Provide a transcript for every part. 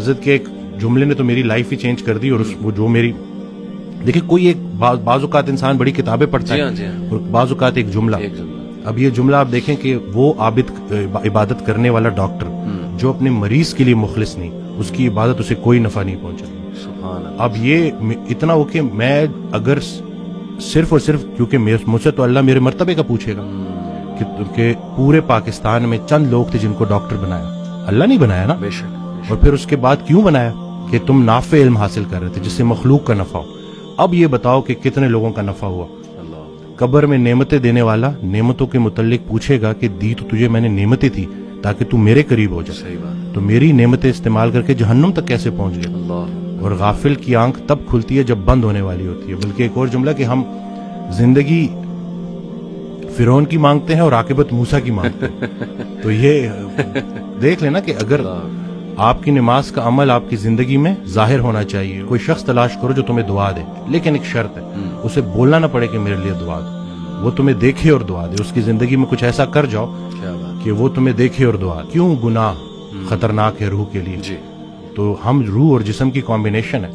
حضرت کے ایک جملے نے تو میری لائف ہی چینج کر دی. اور وہ جو میری دیکھیں کوئی ایک بعض اوقات انسان بڑی کتابیں پڑھتا ہے اور بعض اوقات ایک جملہ. اب یہ جملہ آپ دیکھیں کہ وہ عبادت کرنے والا ڈاکٹر جو اپنے مریض کے لیے مخلص نہیں, اس کی عبادت اسے کوئی نفع نہیں پہنچا. اب یہ اتنا ہو کہ میں اگر صرف اور صرف کیونکہ مجھ سے تو اللہ میرے مرتبے کا پوچھے گا کہ پورے پاکستان میں چند لوگ تھے جن کو ڈاکٹر بنایا, اللہ نہیں بنایا نا. اور پھر اس کے بعد کیوں بنایا کہ تم نافع علم حاصل کر رہے تھے جس سے مخلوق کا نفع ہو. اب یہ بتاؤ کہ کتنے لوگوں کا نفع ہوا. قبر میں نعمتیں دینے والا نعمتوں کے متعلق پوچھے گا کہ دی تو تجھے میں نے نعمتیں تھی تاکہ تو میرے قریب ہو جائے, تو میری نعمتیں استعمال کر کے جہنم تک کیسے پہنچ گئے. اور غافل کی آنکھ تب کھلتی ہے جب بند ہونے والی ہوتی ہے. بلکہ ایک اور جملہ کہ ہم زندگی فرعون کی مانگتے ہیں اور عاقبت موسیٰ کی مانگتے ہیں. تو یہ دیکھ لینا کہ اگر آپ کی نماز کا عمل آپ کی زندگی میں ظاہر ہونا چاہیے. کوئی شخص تلاش کرو جو تمہیں دعا دے, لیکن ایک شرط ہے, اسے بولنا نہ پڑے کہ میرے لیے دعا دو, وہ تمہیں دیکھے اور دعا دے. اس کی زندگی میں کچھ ایسا کر جاؤ کہ وہ تمہیں دیکھے اور دعا. کیوں گناہ خطرناک ہے روح کے لیے. تو ہم روح اور جسم کی کمبینیشن ہے.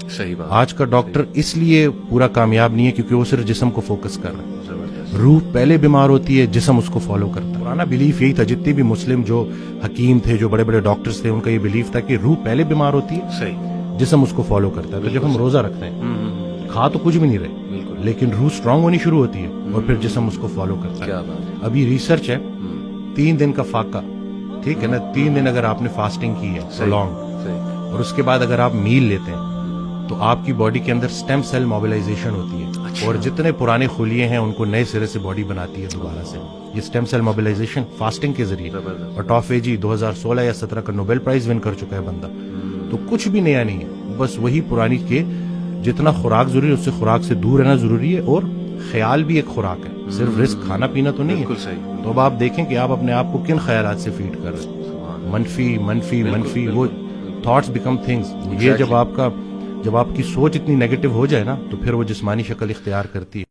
آج کا ڈاکٹر اس لیے پورا کامیاب نہیں ہے کیونکہ وہ صرف جسم کو فوکس کر رہا ہے. روح پہلے بیمار ہوتی ہے, جسم اس کو فالو کرتا ہے. پرانا بلیف یہی تھا, جتنے بھی مسلم جو حکیم تھے, جو بڑے بڑے ڈاکٹرز تھے, ان کا یہ بلیف تھا کہ روح پہلے بیمار ہوتی ہے, جسم اس کو فالو کرتا ہے. تو جب ہم روزہ رکھتے ہیں کھا تو کچھ بھی نہیں رہے, لیکن روح اسٹرانگ ہونی شروع ہوتی ہے اور پھر جسم اس کو فالو کرتا ہے. ابھی ریسرچ ہے 3 دن کا فاقہ, ٹھیک ہے نا, 3 دن اگر آپ نے فاسٹنگ کی ہے لانگ, اور اس کے بعد اگر آپ میل لیتے ہیں تو آپ کی باڈی کے اندر سٹیم سیل موبلائزیشن ہوتی ہے. اور جتنے پرانے خلیے ہیں ان کو نئے سرے سے باڈی بناتی ہے دوبارہ سے. یہ سٹیم سیل موبلائزیشن فاسٹنگ کے ذریعے. اور ٹافیجی 2016 یا 17 کا نوبل پرائز ون کر چکا ہے بندہ. تو کچھ بھی نیا نہیں ہے, بس وہی پرانی کے جتنا خوراک ضروری ہے اس سے خوراک سے دور رہنا ضروری ہے. اور خیال بھی ایک خوراک ہے, صرف رزق کھانا پینا تو نہیں ہے. تو اب آپ دیکھیں کہ آپ اپنے آپ کو کن خیالات سے فیڈ کر رہے ہیں. منفی منفی منفی, وہ تھاٹس بیکم تھنگز. یہ جب آپ کی سوچ اتنی نیگیٹو ہو جائے نا تو پھر وہ جسمانی شکل اختیار کرتی ہے.